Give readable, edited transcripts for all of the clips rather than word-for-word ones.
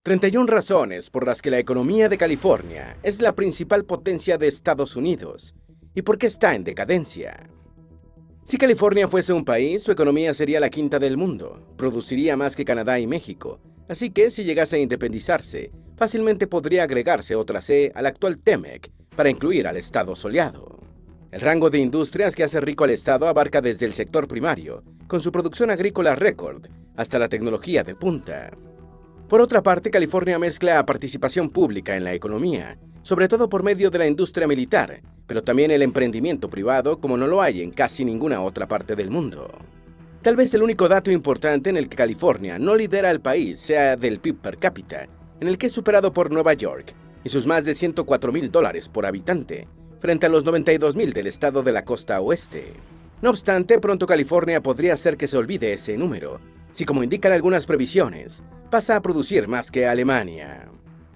31 razones por las que la economía de California es la principal potencia de Estados Unidos y por qué está en decadencia. Si California fuese un país, su economía sería la quinta del mundo, produciría más que Canadá y México, así que si llegase a independizarse, fácilmente podría agregarse otra C al actual TEMEC para incluir al estado soleado. El rango de industrias que hace rico al estado abarca desde el sector primario, con su producción agrícola récord, hasta la tecnología de punta. Por otra parte, California mezcla participación pública en la economía, sobre todo por medio de la industria militar, pero también el emprendimiento privado como no lo hay en casi ninguna otra parte del mundo. Tal vez el único dato importante en el que California no lidera al país sea del PIB per cápita, en el que es superado por Nueva York y sus más de $104,000 por habitante, frente a los $92,000 del estado de la costa oeste. No obstante, pronto California podría hacer que se olvide ese número, si como indican algunas previsiones, pasa a producir más que Alemania.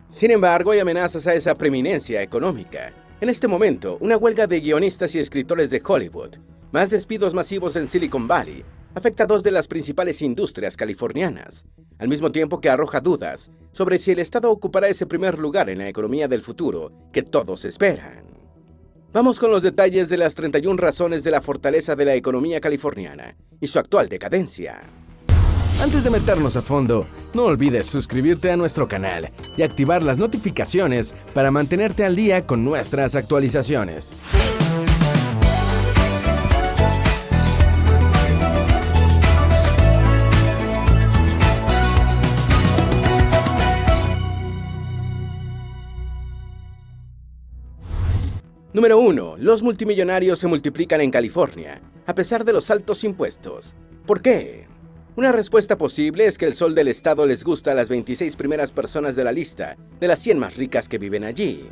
Sin embargo, hay amenazas a esa preeminencia económica. En este momento, una huelga de guionistas y escritores de Hollywood, más despidos masivos en Silicon Valley, afecta a dos de las principales industrias californianas, al mismo tiempo que arroja dudas sobre si el Estado ocupará ese primer lugar en la economía del futuro que todos esperan. Vamos con los detalles de las 31 razones de la fortaleza de la economía californiana y su actual decadencia. Antes de meternos a fondo, no olvides suscribirte a nuestro canal y activar las notificaciones para mantenerte al día con nuestras actualizaciones. Número 1. Los multimillonarios se multiplican en California, a pesar de los altos impuestos. ¿Por qué? Una respuesta posible es que el sol del estado les gusta a las 26 primeras personas de la lista de las 100 más ricas que viven allí.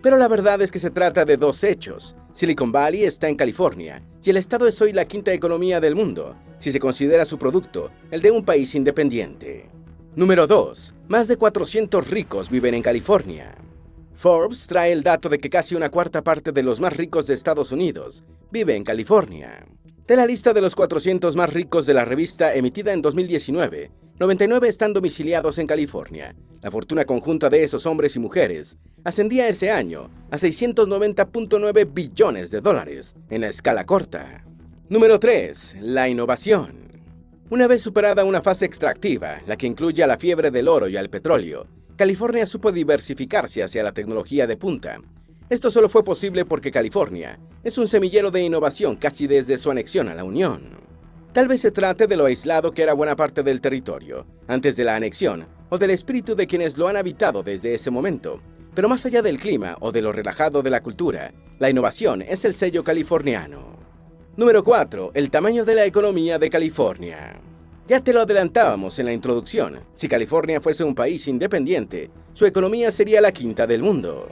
Pero la verdad es que se trata de dos hechos. Silicon Valley está en California y el estado es hoy la quinta economía del mundo, si se considera su producto el de un país independiente. Número 2. Más de 400 ricos viven en California. Forbes trae el dato de que casi una cuarta parte de los más ricos de Estados Unidos vive en California. De la lista de los 400 más ricos de la revista emitida en 2019, 99 están domiciliados en California. La fortuna conjunta de esos hombres y mujeres ascendía ese año a $690.9 billones en la escala corta. Número 3. La innovación. Una vez superada una fase extractiva, la que incluye a la fiebre del oro y al petróleo, California supo diversificarse hacia la tecnología de punta. Esto solo fue posible porque California es un semillero de innovación casi desde su anexión a la Unión. Tal vez se trate de lo aislado que era buena parte del territorio, antes de la anexión, o del espíritu de quienes lo han habitado desde ese momento. Pero más allá del clima o de lo relajado de la cultura, la innovación es el sello californiano. Número 4. El tamaño de la economía de California. Ya te lo adelantábamos en la introducción. Si California fuese un país independiente, su economía sería la quinta del mundo.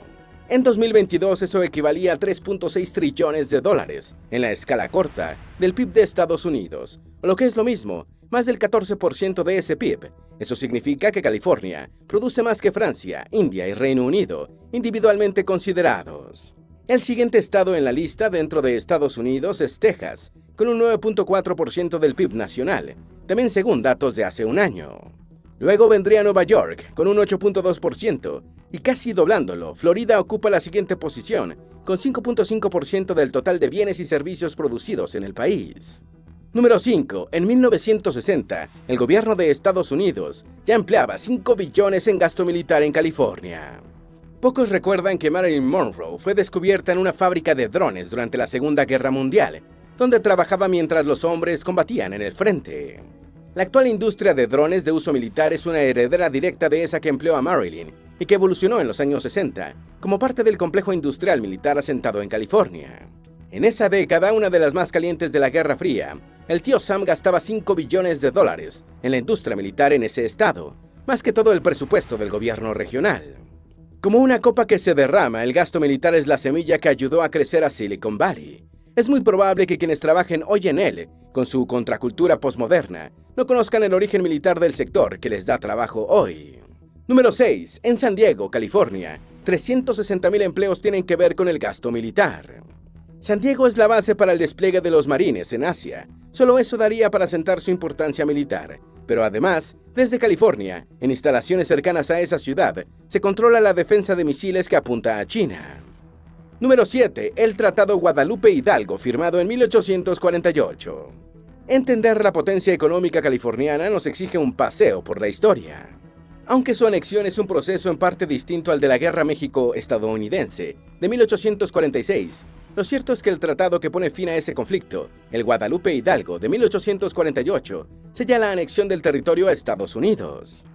En 2022 eso equivalía a $3.6 trillones en la escala corta del PIB de Estados Unidos, o lo que es lo mismo, más del 14% de ese PIB. Eso significa que California produce más que Francia, India y Reino Unido, individualmente considerados. El siguiente estado en la lista dentro de Estados Unidos es Texas, con un 9.4% del PIB nacional, también según datos de hace un año. Luego vendría Nueva York, con un 8.2%, y casi doblándolo, Florida ocupa la siguiente posición, con 5.5% del total de bienes y servicios producidos en el país. Número 5. En 1960, el gobierno de Estados Unidos ya empleaba $5 billones en gasto militar en California. Pocos recuerdan que Marilyn Monroe fue descubierta en una fábrica de drones durante la Segunda Guerra Mundial, donde trabajaba mientras los hombres combatían en el frente. La actual industria de drones de uso militar es una heredera directa de esa que empleó a Marilyn y que evolucionó en los años 60 como parte del complejo industrial militar asentado en California. En esa década, una de las más calientes de la Guerra Fría, el tío Sam gastaba $5 billones en la industria militar en ese estado, más que todo el presupuesto del gobierno regional. Como una copa que se derrama, el gasto militar es la semilla que ayudó a crecer a Silicon Valley. Es muy probable que quienes trabajen hoy en él, con su contracultura posmoderna, no conozcan el origen militar del sector que les da trabajo hoy. Número 6. En San Diego, California, 360,000 empleos tienen que ver con el gasto militar. San Diego es la base para el despliegue de los marines en Asia. Solo eso daría para asentar su importancia militar. Pero además, Desde California, en instalaciones cercanas a esa ciudad, se controla la defensa de misiles que apunta a China. Número 7. El Tratado Guadalupe Hidalgo, firmado en 1848. Entender la potencia económica californiana nos exige un paseo por la historia. Aunque su anexión es un proceso en parte distinto al de la Guerra México-estadounidense de 1846, lo cierto es que el tratado que pone fin a ese conflicto, el Guadalupe Hidalgo de 1848, sella la anexión del territorio a Estados Unidos.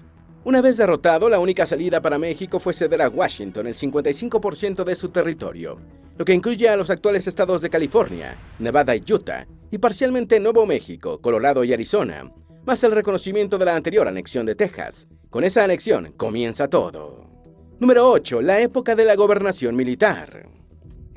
Una vez derrotado, la única salida para México fue ceder a Washington el 55% de su territorio, lo que incluye a los actuales estados de California, Nevada y Utah, y parcialmente Nuevo México, Colorado y Arizona, más el reconocimiento de la anterior anexión de Texas. Con esa anexión comienza todo. Número 8. La época de la gobernación militar.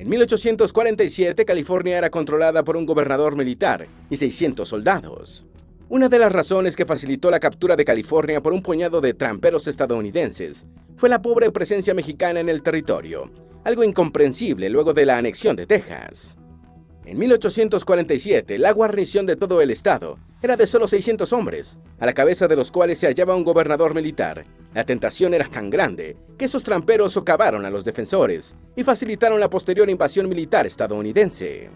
En 1847, California era controlada por un gobernador militar y 600 soldados. Una de las razones que facilitó la captura de California por un puñado de tramperos estadounidenses fue la pobre presencia mexicana en el territorio, algo incomprensible luego de la anexión de Texas. En 1847, la guarnición de todo el estado era de solo 600 hombres, a la cabeza de los cuales se hallaba un gobernador militar. La tentación era tan grande que esos tramperos socavaron a los defensores y facilitaron la posterior invasión militar estadounidense.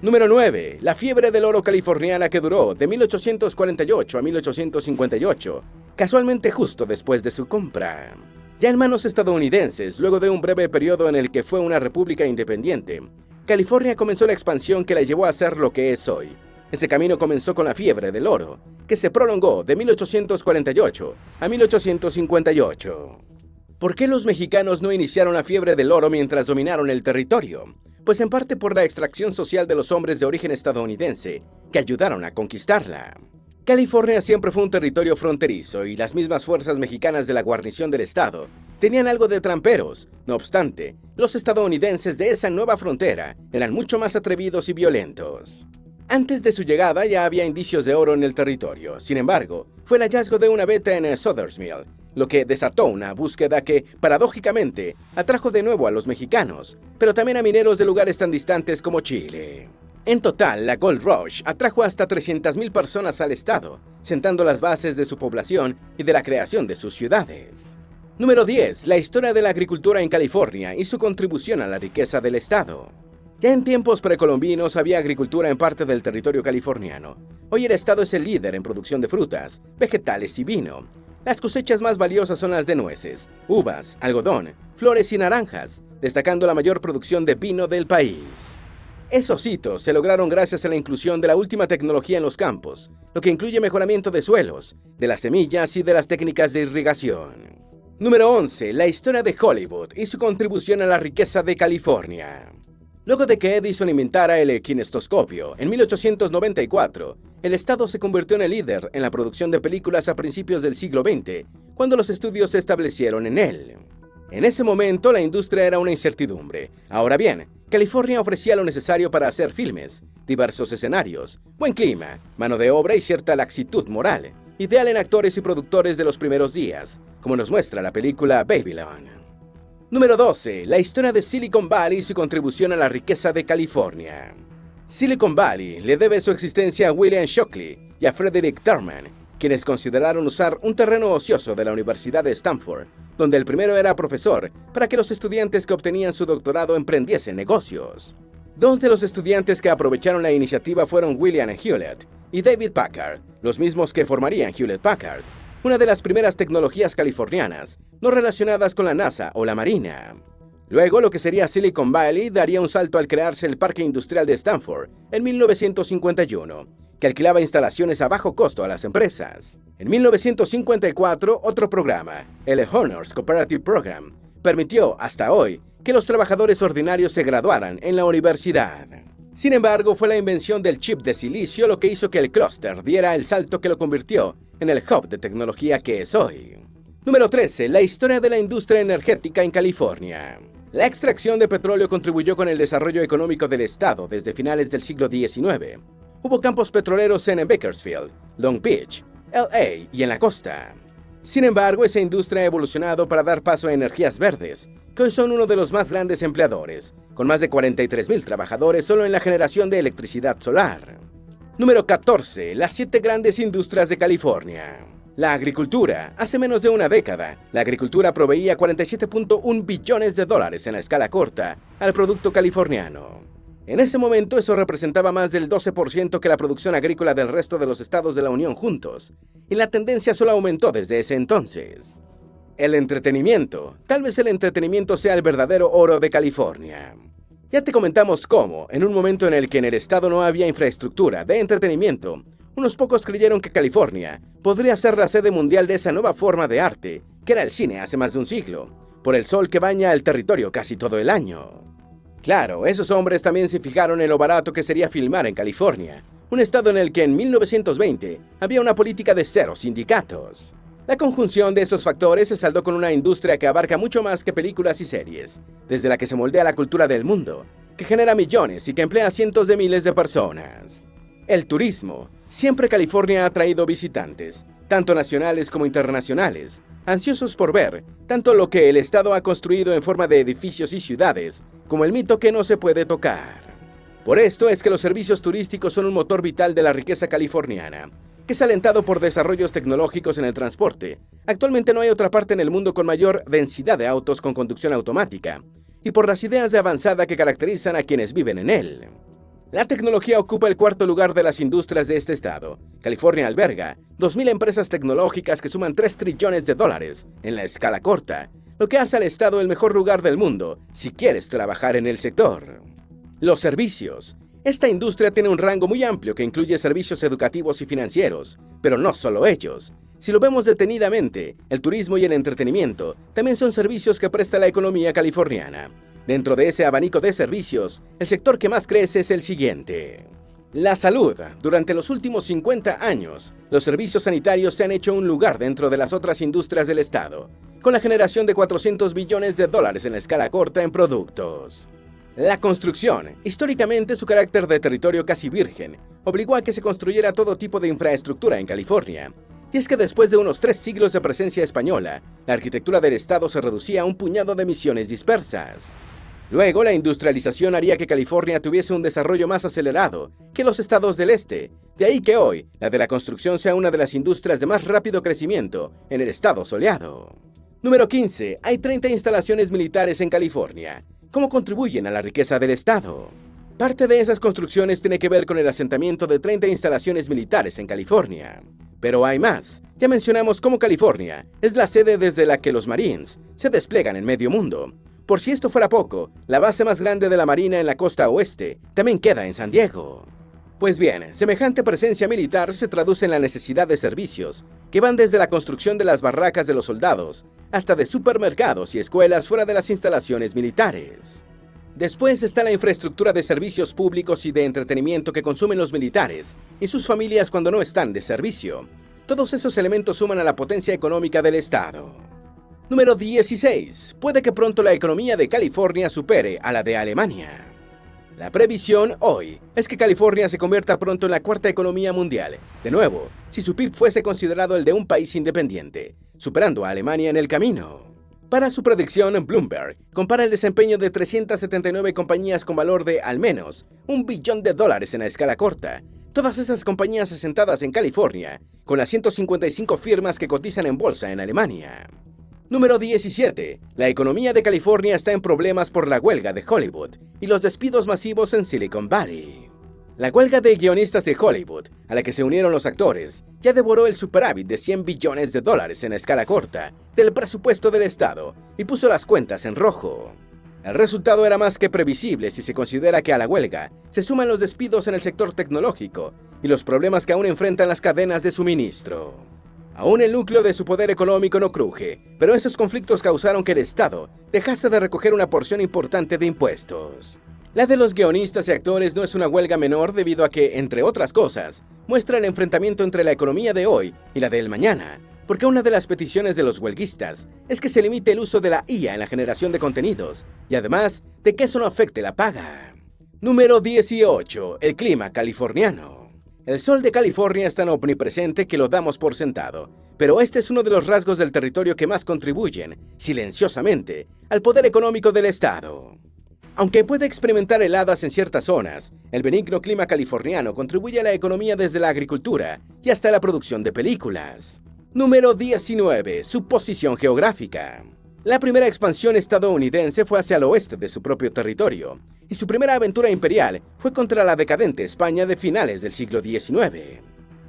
Número 9. La fiebre del oro californiana que duró de 1848 a 1858, casualmente justo después de su compra. Ya en manos estadounidenses, luego de un breve periodo en el que fue una república independiente, California comenzó la expansión que la llevó a ser lo que es hoy. Ese camino comenzó con la fiebre del oro, que se prolongó de 1848 a 1858. ¿Por qué los mexicanos no iniciaron la fiebre del oro mientras dominaron el territorio? Pues en parte por la extracción social de los hombres de origen estadounidense, que ayudaron a conquistarla. California siempre fue un territorio fronterizo y las mismas fuerzas mexicanas de la guarnición del estado tenían algo de tramperos. No obstante, los estadounidenses de esa nueva frontera eran mucho más atrevidos y violentos. Antes de su llegada ya había indicios de oro en el territorio. Sin embargo, fue el hallazgo de una veta en Sutter's Mill, lo que desató una búsqueda que, paradójicamente, atrajo de nuevo a los mexicanos, pero también a mineros de lugares tan distantes como Chile. En total, la Gold Rush atrajo hasta 300,000 personas al estado, sentando las bases de su población y de la creación de sus ciudades. Número 10. La historia de la agricultura en California y su contribución a la riqueza del estado. Ya en tiempos precolombinos había agricultura en parte del territorio californiano. Hoy el estado es el líder en producción de frutas, vegetales y vino. Las cosechas más valiosas son las de nueces, uvas, algodón, flores y naranjas, destacando la mayor producción de vino del país. Esos hitos se lograron gracias a la inclusión de la última tecnología en los campos, lo que incluye mejoramiento de suelos, de las semillas y de las técnicas de irrigación. Número 11. La historia de Hollywood y su contribución a la riqueza de California. Luego de que Edison inventara el kinestoscopio en 1894, el estado se convirtió en el líder en la producción de películas a principios del siglo XX, cuando los estudios se establecieron en él. En ese momento la industria era una incertidumbre. Ahora bien, California ofrecía lo necesario para hacer filmes, diversos escenarios, buen clima, mano de obra y cierta laxitud moral, ideal en actores y productores de los primeros días, como nos muestra la película Babylon. Número 12. La historia de Silicon Valley y su contribución a la riqueza de California. Silicon Valley le debe su existencia a William Shockley y a Frederick Terman, quienes consideraron usar un terreno ocioso de la Universidad de Stanford, donde el primero era profesor, para que los estudiantes que obtenían su doctorado emprendiesen negocios. Dos de los estudiantes que aprovecharon la iniciativa fueron William Hewlett y David Packard, los mismos que formarían Hewlett-Packard, una de las primeras tecnologías californianas no relacionadas con la NASA o la Marina. Luego, lo que sería Silicon Valley daría un salto al crearse el Parque Industrial de Stanford en 1951, que alquilaba instalaciones a bajo costo a las empresas. En 1954, otro programa, el Honors Cooperative Program, permitió, hasta hoy, que los trabajadores ordinarios se graduaran en la universidad. Sin embargo, fue la invención del chip de silicio lo que hizo que el clúster diera el salto que lo convirtió en el hub de tecnología que es hoy. Número 13. La historia de la industria energética en California. La extracción de petróleo contribuyó con el desarrollo económico del estado desde finales del siglo XIX. Hubo campos petroleros en Bakersfield, Long Beach, LA y en la costa. Sin embargo, esa industria ha evolucionado para dar paso a energías verdes, que hoy son uno de los más grandes empleadores, con más de 43,000 trabajadores solo en la generación de electricidad solar. Número 14. Las 7 grandes industrias de California. La agricultura. Hace menos de una década, la agricultura proveía 47.1 billones de dólares en la escala corta al producto californiano. En ese momento eso representaba más del 12% que la producción agrícola del resto de los estados de la Unión juntos, y la tendencia solo aumentó desde ese entonces. El entretenimiento. Tal vez el entretenimiento sea el verdadero oro de California. Ya te comentamos cómo, en un momento en el que en el estado no había infraestructura de entretenimiento, unos pocos creyeron que California podría ser la sede mundial de esa nueva forma de arte, que era el cine hace más de un siglo, por el sol que baña el territorio casi todo el año. Claro, esos hombres también se fijaron en lo barato que sería filmar en California, un estado en el que en 1920 había una política de cero sindicatos. La conjunción de esos factores se saldó con una industria que abarca mucho más que películas y series, desde la que se moldea la cultura del mundo, que genera millones y que emplea a cientos de miles de personas. El turismo. Siempre California ha traído visitantes, tanto nacionales como internacionales, ansiosos por ver tanto lo que el estado ha construido en forma de edificios y ciudades, como el mito que no se puede tocar. Por esto es que los servicios turísticos son un motor vital de la riqueza californiana, que es alentado por desarrollos tecnológicos en el transporte. Actualmente no hay otra parte en el mundo con mayor densidad de autos con conducción automática, y por las ideas de avanzada que caracterizan a quienes viven en él. La tecnología ocupa el cuarto lugar de las industrias de este estado. California alberga 2.000 empresas tecnológicas que suman 3 trillones de dólares en la escala corta, lo que hace al estado el mejor lugar del mundo si quieres trabajar en el sector. Los servicios. Esta industria tiene un rango muy amplio que incluye servicios educativos y financieros, pero no solo ellos. Si lo vemos detenidamente, el turismo y el entretenimiento también son servicios que presta la economía californiana. Dentro de ese abanico de servicios, el sector que más crece es el siguiente. La salud. Durante los últimos 50 años, los servicios sanitarios se han hecho un lugar dentro de las otras industrias del estado, con la generación de 400 billones de dólares en la escala corta en productos. La construcción. Históricamente, su carácter de territorio casi virgen obligó a que se construyera todo tipo de infraestructura en California. Y es que después de unos 3 siglos de presencia española, la arquitectura del estado se reducía a un puñado de misiones dispersas. Luego, la industrialización haría que California tuviese un desarrollo más acelerado que los estados del este. De ahí que hoy, la de la construcción sea una de las industrias de más rápido crecimiento en el estado soleado. Número 15. Hay 30 instalaciones militares en California. ¿Cómo contribuyen a la riqueza del estado? Parte de esas construcciones tiene que ver con el asentamiento de 30 instalaciones militares en California. Pero hay más. Ya mencionamos cómo California es la sede desde la que los Marines se despliegan en medio mundo. Por si esto fuera poco, la base más grande de la Marina en la costa oeste también queda en San Diego. Pues bien, semejante presencia militar se traduce en la necesidad de servicios, que van desde la construcción de las barracas de los soldados, hasta de supermercados y escuelas fuera de las instalaciones militares. Después está la infraestructura de servicios públicos y de entretenimiento que consumen los militares y sus familias cuando no están de servicio. Todos esos elementos suman a la potencia económica del estado. Número 16. Puede que pronto la economía de California supere a la de Alemania. La previsión hoy es que California se convierta pronto en la cuarta economía mundial, de nuevo, si su PIB fuese considerado el de un país independiente, superando a Alemania en el camino. Para su predicción, Bloomberg compara el desempeño de 379 compañías con valor de al menos $1 billón en la escala corta, todas esas compañías asentadas en California, con las 155 firmas que cotizan en bolsa en Alemania. Número 17. La economía de California está en problemas por la huelga de Hollywood y los despidos masivos en Silicon Valley. La huelga de guionistas de Hollywood, a la que se unieron los actores, ya devoró el superávit de $100 billones en la escala corta del presupuesto del estado y puso las cuentas en rojo. El resultado era más que previsible si se considera que a la huelga se suman los despidos en el sector tecnológico y los problemas que aún enfrentan las cadenas de suministro. Aún el núcleo de su poder económico no cruje, pero esos conflictos causaron que el Estado dejase de recoger una porción importante de impuestos. La de los guionistas y actores no es una huelga menor debido a que, entre otras cosas, muestra el enfrentamiento entre la economía de hoy y la del mañana, porque una de las peticiones de los huelguistas es que se limite el uso de la IA en la generación de contenidos, y además de que eso no afecte la paga. Número 18. El clima californiano. El sol de California es tan omnipresente que lo damos por sentado, pero este es uno de los rasgos del territorio que más contribuyen, silenciosamente, al poder económico del estado. Aunque puede experimentar heladas en ciertas zonas, el benigno clima californiano contribuye a la economía desde la agricultura y hasta la producción de películas. Número 19. Su posición geográfica. La primera expansión estadounidense fue hacia el oeste de su propio territorio, y su primera aventura imperial fue contra la decadente España de finales del siglo XIX.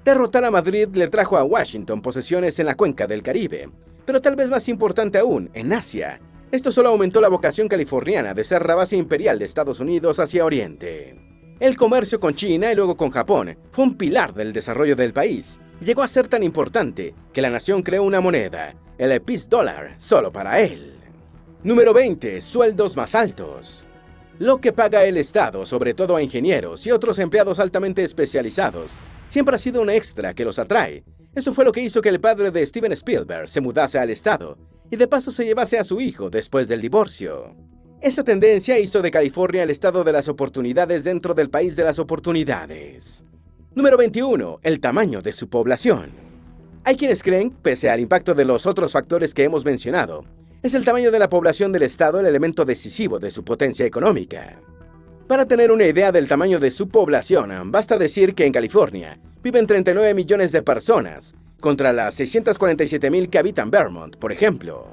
Derrotar a Madrid le trajo a Washington posesiones en la cuenca del Caribe, pero tal vez más importante aún, en Asia. Esto solo aumentó la vocación californiana de ser la base imperial de Estados Unidos hacia Oriente. El comercio con China y luego con Japón fue un pilar del desarrollo del país, y llegó a ser tan importante que la nación creó una moneda, el Peace Dollar, solo para él. Número 20. Sueldos más altos. Lo que paga el Estado, sobre todo a ingenieros y otros empleados altamente especializados, siempre ha sido un extra que los atrae. Eso fue lo que hizo que el padre de Steven Spielberg se mudase al Estado y de paso se llevase a su hijo después del divorcio. Esa tendencia hizo de California el estado de las oportunidades dentro del país de las oportunidades. Número 21. El tamaño de su población. Hay quienes creen, pese al impacto de los otros factores que hemos mencionado, es el tamaño de la población del estado el elemento decisivo de su potencia económica. Para tener una idea del tamaño de su población, basta decir que en California viven 39 millones de personas, contra las 647,000 que habitan Vermont, por ejemplo.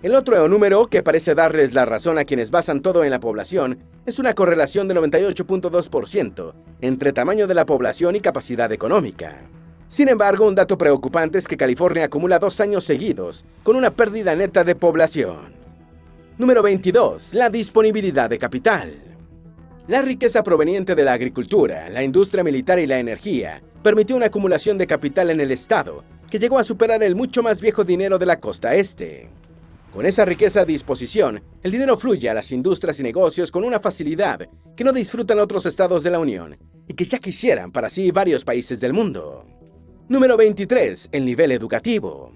El otro número que parece darles la razón a quienes basan todo en la población es una correlación de 98.2% entre tamaño de la población y capacidad económica. Sin embargo, un dato preocupante es que California acumula 2 años seguidos con una pérdida neta de población. Número 22. La disponibilidad de capital. La riqueza proveniente de la agricultura, la industria militar y la energía permitió una acumulación de capital en el estado que llegó a superar el mucho más viejo dinero de la costa este. Con esa riqueza a disposición, el dinero fluye a las industrias y negocios con una facilidad que no disfrutan otros estados de la Unión y que ya quisieran para sí varios países del mundo. Número 23. El nivel educativo.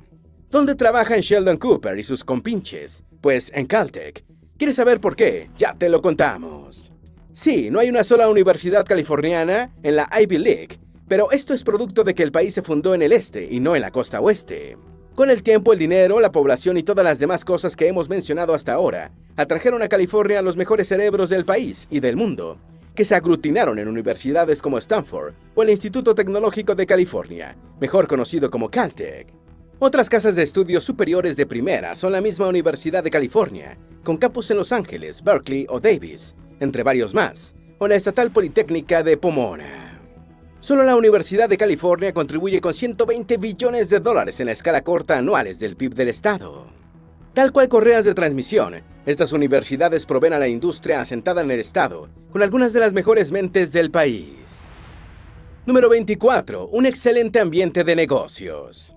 ¿Dónde trabajan Sheldon Cooper y sus compinches? Pues en Caltech. ¿Quieres saber por qué? Ya te lo contamos. Sí, no hay una sola universidad californiana en la Ivy League, pero esto es producto de que el país se fundó en el este y no en la costa oeste. Con el tiempo, el dinero, la población y todas las demás cosas que hemos mencionado hasta ahora atrajeron a California a los mejores cerebros del país y del mundo, que se aglutinaron en universidades como Stanford o el Instituto Tecnológico de California, mejor conocido como Caltech. Otras casas de estudios superiores de primera son la misma Universidad de California, con campus en Los Ángeles, Berkeley o Davis, entre varios más, o la Estatal Politécnica de Pomona. Solo la Universidad de California contribuye con $120 billones en la escala corta anuales del PIB del estado. Tal cual correas de transmisión, estas universidades proveen a la industria asentada en el estado con algunas de las mejores mentes del país. Número 24. Un excelente ambiente de negocios.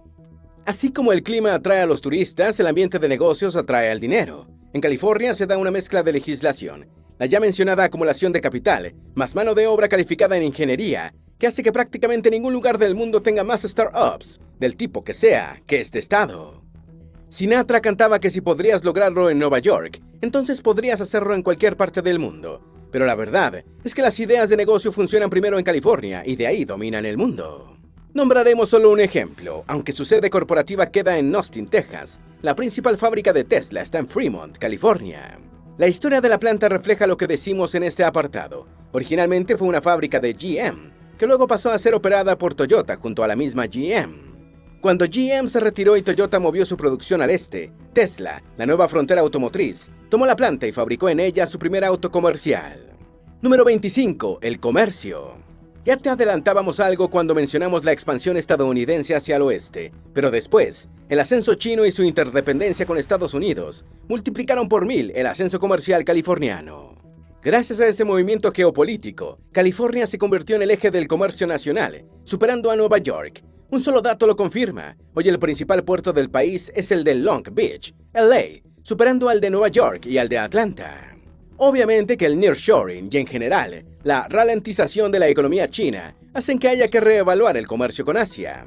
Así como el clima atrae a los turistas, el ambiente de negocios atrae al dinero. En California se da una mezcla de legislación, la ya mencionada acumulación de capital, más mano de obra calificada en ingeniería, que hace que prácticamente ningún lugar del mundo tenga más startups, del tipo que sea, que este estado. Sinatra cantaba que si podrías lograrlo en Nueva York, entonces podrías hacerlo en cualquier parte del mundo. Pero la verdad es que las ideas de negocio funcionan primero en California y de ahí dominan el mundo. Nombraremos solo un ejemplo, aunque su sede corporativa queda en Austin, Texas. La principal fábrica de Tesla está en Fremont, California. La historia de la planta refleja lo que decimos en este apartado. Originalmente fue una fábrica de GM, que luego pasó a ser operada por Toyota junto a la misma GM. Cuando GM se retiró y Toyota movió su producción al este, Tesla, la nueva frontera automotriz, tomó la planta y fabricó en ella su primer auto comercial. Número 25. El comercio. Ya te adelantábamos algo cuando mencionamos la expansión estadounidense hacia el oeste, pero después, el ascenso chino y su interdependencia con Estados Unidos multiplicaron por 1000 el ascenso comercial californiano. Gracias a ese movimiento geopolítico, California se convirtió en el eje del comercio nacional, superando a Nueva York. Un solo dato lo confirma. Hoy el principal puerto del país es el de Long Beach, LA, superando al de Nueva York y al de Atlanta. Obviamente que el nearshoring y en general, la ralentización de la economía china hacen que haya que reevaluar el comercio con Asia.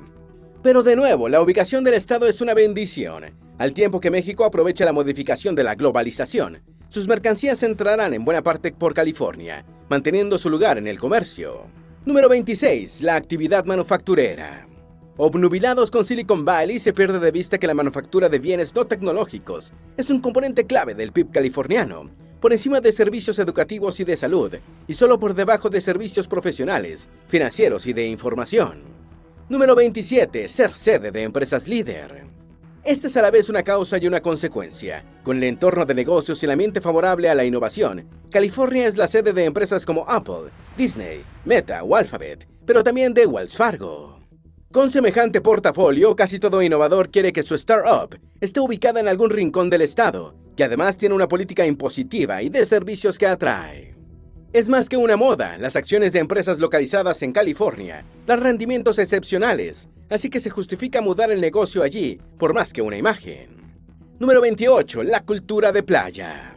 Pero de nuevo, la ubicación del estado es una bendición. Al tiempo que México aprovecha la modificación de la globalización, sus mercancías entrarán en buena parte por California, manteniendo su lugar en el comercio. Número 26. La actividad manufacturera. Obnubilados con Silicon Valley, se pierde de vista que la manufactura de bienes no tecnológicos es un componente clave del PIB californiano, por encima de servicios educativos y de salud, y solo por debajo de servicios profesionales, financieros y de información. Número 27. Ser sede de empresas líder. Esta es a la vez una causa y una consecuencia. Con el entorno de negocios y el ambiente favorable a la innovación, California es la sede de empresas como Apple, Disney, Meta o Alphabet, pero también de Wells Fargo. Con semejante portafolio, casi todo innovador quiere que su startup esté ubicada en algún rincón del estado, que además tiene una política impositiva y de servicios que atrae. Es más que una moda, las acciones de empresas localizadas en California dan rendimientos excepcionales, así que se justifica mudar el negocio allí, por más que una imagen. Número 28. La cultura de playa.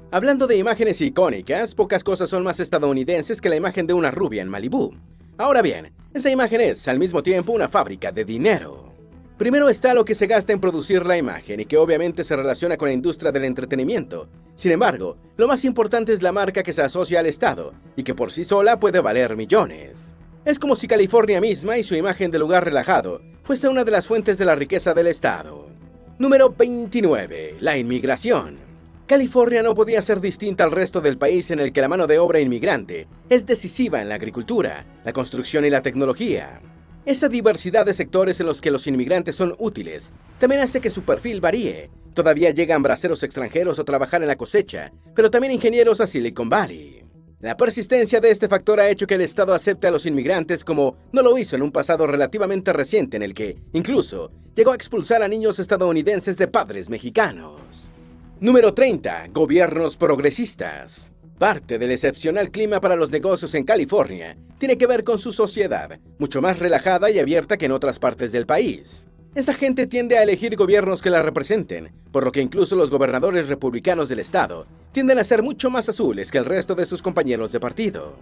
Hablando de imágenes icónicas, pocas cosas son más estadounidenses que la imagen de una rubia en Malibú. Ahora bien, esa imagen es, al mismo tiempo, una fábrica de dinero. Primero está lo que se gasta en producir la imagen y que obviamente se relaciona con la industria del entretenimiento. Sin embargo, lo más importante es la marca que se asocia al estado y que por sí sola puede valer millones. Es como si California misma y su imagen de lugar relajado fuese una de las fuentes de la riqueza del estado. Número 29. La inmigración. California no podía ser distinta al resto del país en el que la mano de obra inmigrante es decisiva en la agricultura, la construcción y la tecnología. Esa diversidad de sectores en los que los inmigrantes son útiles también hace que su perfil varíe. Todavía llegan braceros extranjeros a trabajar en la cosecha, pero también ingenieros a Silicon Valley. La persistencia de este factor ha hecho que el Estado acepte a los inmigrantes como no lo hizo en un pasado relativamente reciente en el que, incluso, llegó a expulsar a niños estadounidenses de padres mexicanos. Número 30. Gobiernos progresistas. Parte del excepcional clima para los negocios en California tiene que ver con su sociedad, mucho más relajada y abierta que en otras partes del país. Esa gente tiende a elegir gobiernos que la representen, por lo que incluso los gobernadores republicanos del estado tienden a ser mucho más azules que el resto de sus compañeros de partido.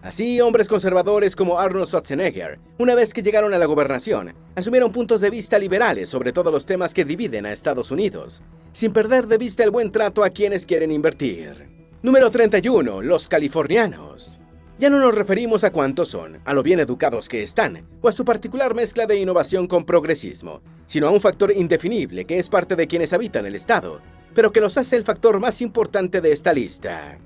Así, hombres conservadores como Arnold Schwarzenegger, una vez que llegaron a la gobernación, asumieron puntos de vista liberales sobre todos los temas que dividen a Estados Unidos, sin perder de vista el buen trato a quienes quieren invertir. Número 31. Los californianos. Ya no nos referimos a cuántos son, a lo bien educados que están, o a su particular mezcla de innovación con progresismo, sino a un factor indefinible que es parte de quienes habitan el estado, pero que los hace el factor más importante de esta lista.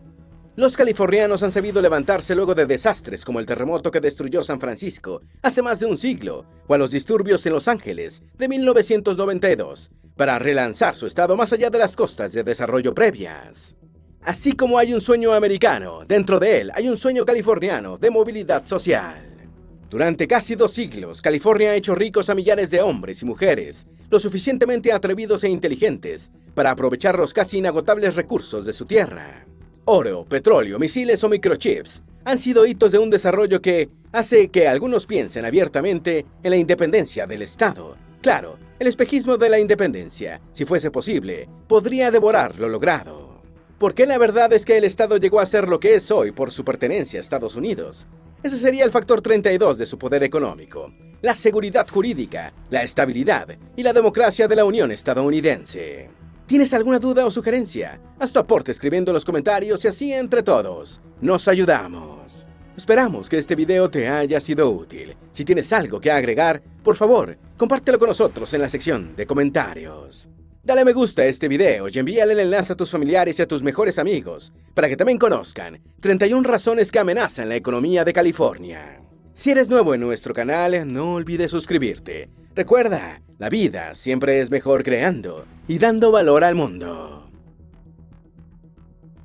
Los californianos han sabido levantarse luego de desastres como el terremoto que destruyó San Francisco hace más de un siglo, o a los disturbios en Los Ángeles de 1992, para relanzar su estado más allá de las costas de desarrollo previas. Así como hay un sueño americano, dentro de él hay un sueño californiano de movilidad social. Durante casi 2 siglos, California ha hecho ricos a millares de hombres y mujeres, lo suficientemente atrevidos e inteligentes para aprovechar los casi inagotables recursos de su tierra. Oro, petróleo, misiles o microchips han sido hitos de un desarrollo que hace que algunos piensen abiertamente en la independencia del Estado. Claro, el espejismo de la independencia, si fuese posible, podría devorar lo logrado. Porque la verdad es que el Estado llegó a ser lo que es hoy por su pertenencia a Estados Unidos. Ese sería el factor 32 de su poder económico, la seguridad jurídica, la estabilidad y la democracia de la Unión estadounidense. ¿Tienes alguna duda o sugerencia? Haz tu aporte escribiendo en los comentarios y así entre todos nos ayudamos. Esperamos que este video te haya sido útil. Si tienes algo que agregar, por favor, compártelo con nosotros en la sección de comentarios. Dale me gusta a este video y envíale el enlace a tus familiares y a tus mejores amigos para que también conozcan 31 razones que amenazan la economía de California. Si eres nuevo en nuestro canal, no olvides suscribirte. Recuerda, la vida siempre es mejor creando y dando valor al mundo.